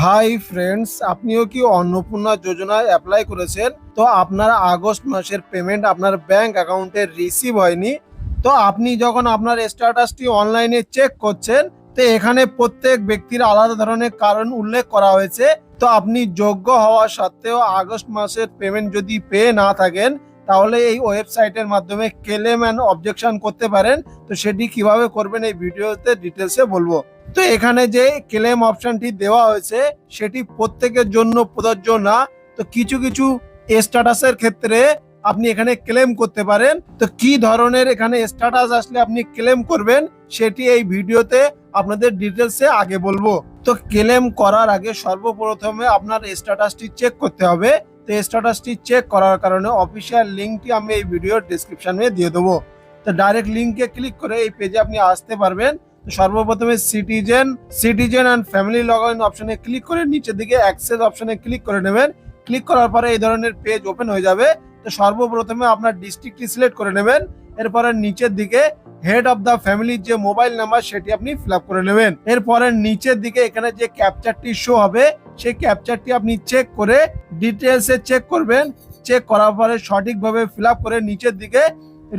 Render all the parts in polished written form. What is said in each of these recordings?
Hi friends, আপনিও কি অন্নপূর্ণা যোজনায় অ্যাপ্লাই করেছেন? তো আপনার আগস্ট মাসের পেমেন্ট আপনার ব্যাংক অ্যাকাউন্টে রিসিভ হয়নি। তো আপনি যখন আপনার স্ট্যাটাসটি অনলাইনে চেক করছেন, তো এখানে প্রত্যেক ব্যক্তির আলাদা ধরনের কারণ উল্লেখ করা হয়েছে। তো আপনি যোগ্য হওয়া সত্ত্বেও আগস্ট মাসের পেমেন্ট যদি পেয়ে না থাকেন, তাহলে এই ওয়েবসাইটের মাধ্যমে ক্লেম অ্যান্ড অবজেকশন করতে পারেন। তো সেটি কিভাবে করবেন এই ভিডিওতে ডিটেলসে বলবো। তো এখানে যে ক্লেম অপশনটি দেওয়া হয়েছে সেটি প্রত্যেকের জন্য প্রযোজ্য না। তো কিছু কিছু স্ট্যাটাসের ক্ষেত্রে আপনি এখানে ক্লেম করতে পারেন। তো কি ধরনের এখানে স্ট্যাটাস আসলে আপনি ক্লেম করবেন সেটি এই ভিডিওতে আপনাদের ডিটেলসে আগে বলবো। তো ক্লেম করার আগে সর্বপ্রথমে আপনার স্ট্যাটাসটি চেক করতে হবে। তো স্ট্যাটাসটি চেক করার কারণে অফিসিয়াল লিঙ্কটি আমি এই ভিডিওর ডিসক্রিপশনে দিয়ে দেবো। তো ডাইরেক্ট লিঙ্কে ক্লিক করে এই পেজে আপনি আসতে পারবেন। সর্বপ্রথমে citizen and family log in অপশনে ক্লিক করে নিচের দিকে অ্যাক্সেস অপশনে ক্লিক করে নেবেন। ক্লিক করার পরে এই ধরনের পেজ ওপেন হয়ে যাবে। তো সর্বপ্রথমে আপনার ডিস্ট্রিক্টটি সিলেক্ট করে নেবেন। এরপরে নিচের দিকে হেড অফ দ্য ফ্যামিলির যে মোবাইল নাম্বার সেটি আপনি ফিল আপ করে নেবেন। এরপরে নিচের দিকে এখানে যে ক্যাপচারটি শো হবে সেই ক্যাপচারটি আপনি চেক করে ডিটেলসে চেক করবেন। চেক করার পরে সঠিকভাবে ফিল আপ করে নিচের দিকে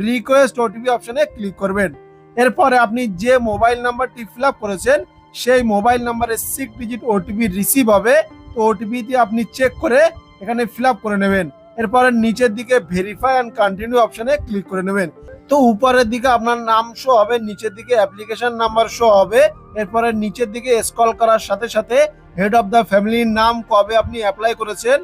রিকোয়েস্ট ওটিপি অপশনে ক্লিক করবেন। এরপরে আপনি যে মোবাইল নাম্বারটি ফিল আপ করেছেন সেই মোবাইল নাম্বারে 6 ডিজিট ওটিপি রিসিভ হবে। তো ওটিপিটি আপনি চেক করে এখানে ফিল আপ করে নেবেন। এরপরে নিচের দিকে ভেরিফাই অ্যান্ড কন্টিনিউ অপশনে ক্লিক করে নেবেন। তো উপরের দিকে আপনার নাম শো হবে, নিচের দিকে অ্যাপ্লিকেশন নাম্বার শো হবে। এরপরে নিচের দিকে স্ক্রল করার সাথে সাথে হেড অফ দ্য ফ্যামিলির নাম, কবে আপনি অ্যাপ্লাই করেছেন,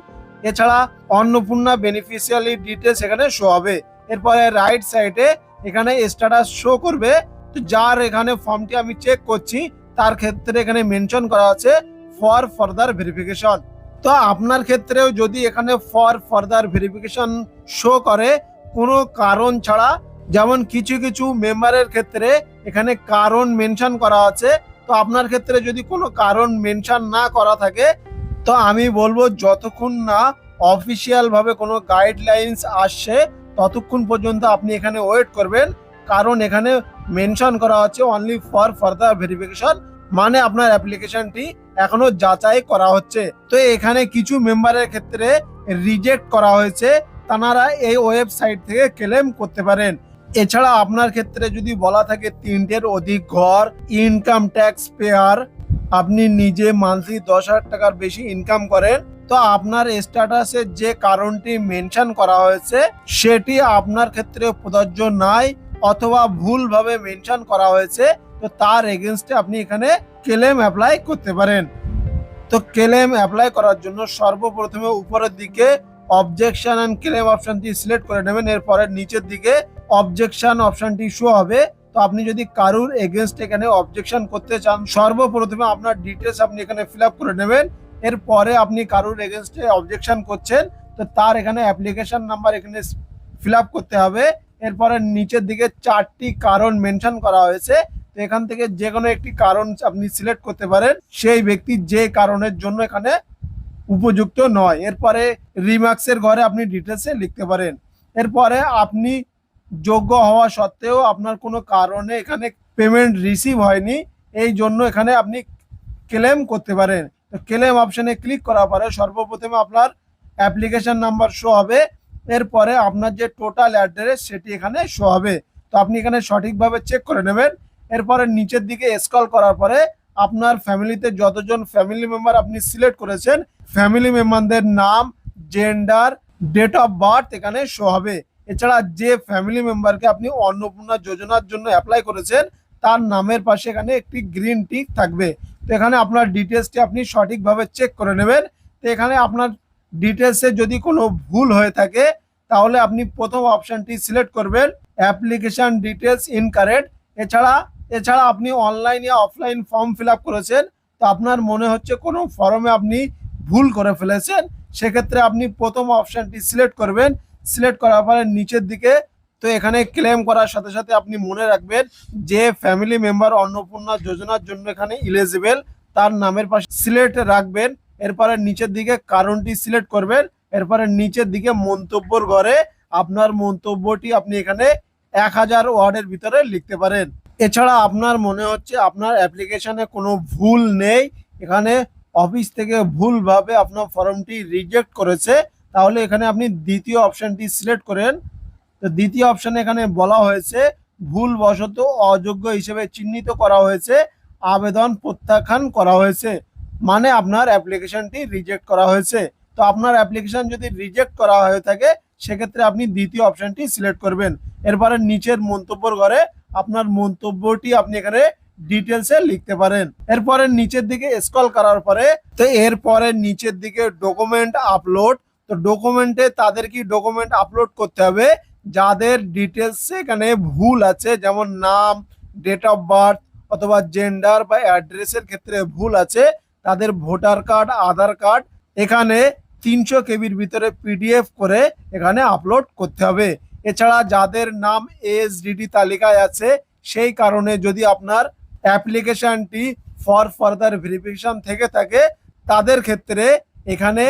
এছাড়া অন্নপূর্ণা বেনিফিশিয়ারি ডিটেলস এখানে শো হবে। এরপরে রাইট সাইডে এখানে স্ট্যাটাস শো করবে। তো যার এখানে ফর্মটি আমি চেক করছি তার ক্ষেত্রে এখানে মেনশন করা আছে ফর ফার্দার ভেরিফিকেশন। তো আপনার ক্ষেত্রেও যদি এখানে ফর ফার্দার ভেরিফিকেশন শো করে কোনো কারণ ছাড়া, যেমন কিছু কিছু মেম্বারের ক্ষেত্রে এখানে কারণ মেনশন করা আছে, তো আপনার ক্ষেত্রে যদি কোনো কারণ মেনশন না করা থাকে, তো আমি বলবো যতক্ষণ না অফিসিয়াল ভাবে কোনো গাইডলাইন্স আসছে ততক্ষণ পর্যন্ত আপনি এখানে ওয়েট করবেন। কারণ এখানে মেনশন করা হচ্ছে অনলি ফর ফার্দার ভেরিফিকেশন, মানে আপনার অ্যাপ্লিকেশনটি এখনো যাচাই করা হচ্ছে। তো এখানে কিছু মেম্বারের ক্ষেত্রে রিজেক্ট করা হয়েছে, তারা এই ওয়েবসাইট থেকে ক্লেম করতে পারেন। এছাড়া আপনার ক্ষেত্রে যদি বলা থাকে 3টের অধিক ঘর, ইনকাম ট্যাক্স পেয়ার, আপনি নিজে মান্থলি 10,000 টাকার বেশি ইনকাম করেন, তো আপনার স্ট্যাটাসে যে কারণটি মেনশন করা হয়েছে সেটি আপনার ক্ষেত্রে প্রযোজ্য নাই, অথবা ভুলভাবে মেনশন করা হয়েছে, তো তার এগেনস্টে আপনি এখানে ক্লেম অ্যাপ্লাই করতে পারেন। তো ক্লেম অ্যাপ্লাই করার জন্য সর্বপ্রথমে উপরের দিকে অবজেকশন অ্যান্ড ক্লেম অপশনটি সিলেক্ট করে নেবেন। এরপরে নিচের দিকে অবজেকশন অপশনটি শো হবে। তো আপনি যদি কারুর এগেনস্ট এখানে অবজেকশন করতে চান, সর্বপ্রথমে আপনার ডিটেলস আপনি এখানে ফিল আপ করে নেবেন। এরপরে আপনি কারুর এগেনস্টে অবজেকশন করছেন, তো তার এখানে অ্যাপ্লিকেশন নাম্বার এখানে ফিল আপ করতে হবে। এরপরে নিচের দিকে 4টি কারণ মেনশন করা হয়েছে, তো এখান থেকে যে কোনো একটি কারণ আপনি সিলেক্ট করতে পারেন, সেই ব্যক্তি যে কারণের জন্য এখানে উপযুক্ত নয়। এরপরে রিমার্কসের ঘরে আপনি ডিটেলসে লিখতে পারেন। এরপরে আপনি যোগ্য হওয়া সত্ত্বেও আপনার কোনো কারণে এখানে পেমেন্ট রিসিভ হয়নি, এই জন্য এখানে আপনি ক্লেম করতে পারেন। তো ক্লেম অপশনে ক্লিক করার পরে সর্বপ্রথমে আপনার অ্যাপ্লিকেশন নাম্বার শো হবে। এরপরে আপনার যে টোটাল অ্যাড্রেস সেটি এখানে শো হবে। তো আপনি এখানে সঠিকভাবে চেক করে নেবেন। এরপরে নিচের দিকে স্ক্রল করার পরে আপনার ফ্যামিলিতে যতজন ফ্যামিলি মেম্বার আপনি সিলেক্ট করেছেন, ফ্যামিলি মেম্বারদের নাম, জেন্ডার, ডেট অফ বার্থ এখানে শো হবে। এছাড়া যে ফ্যামিলি মেম্বারকে আপনি অন্নপূর্ণা যোজনার জন্য অ্যাপ্লাই করেছেন তার নামের পাশে এখানে একটি গ্রিন টিক থাকবে। তো এখানে আপনার ডিটেলসটি আপনি সঠিকভাবে চেক করে নেবেন। তো এখানে আপনার ডিটেলসে যদি কোনো ভুল হয়ে থাকে তাহলে আপনি প্রথম অপশনটি সিলেক্ট করবেন, অ্যাপ্লিকেশন ডিটেলস ইনকারেক্ট। এছাড়া আপনি অনলাইন বা অফলাইন ফর্ম ফিল আপ করেছেন, তো আপনার মনে হচ্ছে কোনো ফর্মে আপনি ভুল করে ফেলেছেন, সেক্ষেত্রে আপনি প্রথম অপশনটি সিলেক্ট করবেন। সিলেক্ট করার পরে নিচের দিকে, তো এখানে ক্লেম করার সাথে সাথে আপনি মনে রাখবেন যে ফ্যামিলি মেম্বার অন্নপূর্ণা যোজনার জন্য এখানে ইলিজিবল তার নামের পাশে সিলেক্ট রাখবেন। এরপরে নিচের দিকে কারণটি সিলেক্ট করবেন। এরপরে নিচের দিকে মন্তব্যর ঘরে আপনার মন্তব্যটি আপনি এখানে 1000 ওয়ার্ডের ভিতরে লিখতে পারেন। এছাড়া আপনার মনে হচ্ছে আপনার অ্যাপ্লিকেশনে কোনো ভুল নেই, এখানে অফিস থেকে ভুলভাবে আপনার ফর্মটি রিজেক্ট করেছে, তাহলে এখানে আপনি দ্বিতীয় অপশনটি সিলেক্ট করেন। তো দ্বিতীয় অপশনে এখানে বলা হয়েছে ভুলবশত অযোগ্য হিসেবে চিহ্নিত করা হয়েছে, আবেদন প্রত্যাখ্যান করা হয়েছে, মানে আপনার অ্যাপ্লিকেশনটি রিজেক্ট করা হয়েছে। তো আপনার অ্যাপ্লিকেশন যদি রিজেক্ট করা হয়ে থাকে সেক্ষেত্রে আপনি দ্বিতীয় অপশনটি সিলেক্ট করবেন। এরপরে নিচের মন্তব্যর ঘরে আপনার মন্তব্যটি আপনি এখানে ডিটেলসে লিখতে পারেন। এরপরে নিচের দিকে স্ক্রল করার পরে তো এরপরে নিচের দিকে ডকুমেন্ট আপলোড। তো ডকুমেন্টে তাদের কি ডকুমেন্ট আপলোড করতে হবে যাদের ডিটেলস এখানে ভুল আছে, যেমন নাম, ডেট অফ বার্থ অথবা জেন্ডার বা অ্যাড্রেসের ক্ষেত্রে ভুল আছে, তাদের ভোটার কার্ড, আধার কার্ড এখানে 300 কেবির ভিতরে পিডিএফ করে এখানে আপলোড করতে হবে। এছাড়া যাদের নাম এসডিডি তালিকায় আছে, সেই কারণে যদি আপনার অ্যাপ্লিকেশনটি ফর ফার্দার ভেরিফিকেশন থেকে থাকে, তাদের ক্ষেত্রে এখানে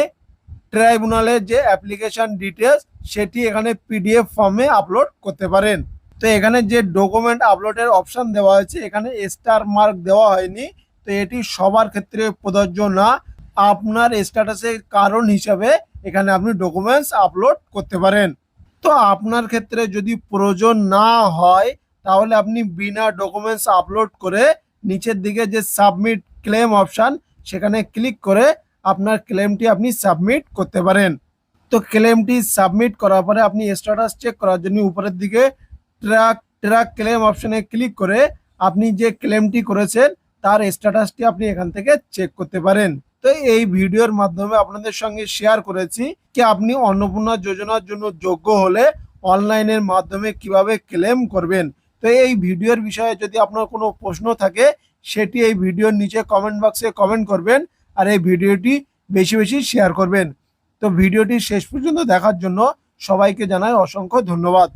ট্রাইব্যুনালের যে অ্যাপ্লিকেশন ডিটেলস সেটি এখানে পিডিএফ ফর্মে আপলোড করতে পারেন। তো এখানে যে ডকুমেন্ট আপলোডের অপশন দেওয়া হয়েছে এখানে স্টার মার্ক দেওয়া হয়নি, তো এটি সবার ক্ষেত্রে প্রযোজ্য না। আপনার স্ট্যাটাসের কারণ হিসাবে এখানে আপনি ডকুমেন্টস আপলোড করতে পারেন। তো আপনার ক্ষেত্রে যদি প্রয়োজন না হয় তাহলে আপনি বিনা ডকুমেন্টস আপলোড করে নিচের দিকে যে সাবমিট ক্লেম অপশন সেখানে ক্লিক করে আপনার ক্লেমটি আপনি সাবমিট করতে পারেন। তো ক্লেমটি সাবমিট করার পরে আপনি স্ট্যাটাস চেক করার জন্য উপরের দিকে ট্র্যাক ট্র্যাক ক্লেম অপশনে ক্লিক করে আপনি যে ক্লেমটি করেছেন তার স্ট্যাটাসটি আপনি এখান থেকে চেক করতে পারেন। তো এই ভিডিওর মাধ্যমে আপনাদের সঙ্গে শেয়ার করেছি কি আপনি অন্নপূর্ণা যোজনার জন্য যোগ্য হলে অনলাইনের মাধ্যমে কিভাবে ক্লেম করবেন। তো এই ভিডিওর বিষয়ে যদি আপনার কোনো প্রশ্ন থাকে সেটি এই ভিডিওর নিচে কমেন্ট বক্সে কমেন্ট করবেন, আর এই ভিডিওটি বেশি বেশি শেয়ার করবেন। তো ভিডিওটি শেষ পর্যন্ত দেখার জন্য সবাইকে জানাই অসংখ্য ধন্যবাদ।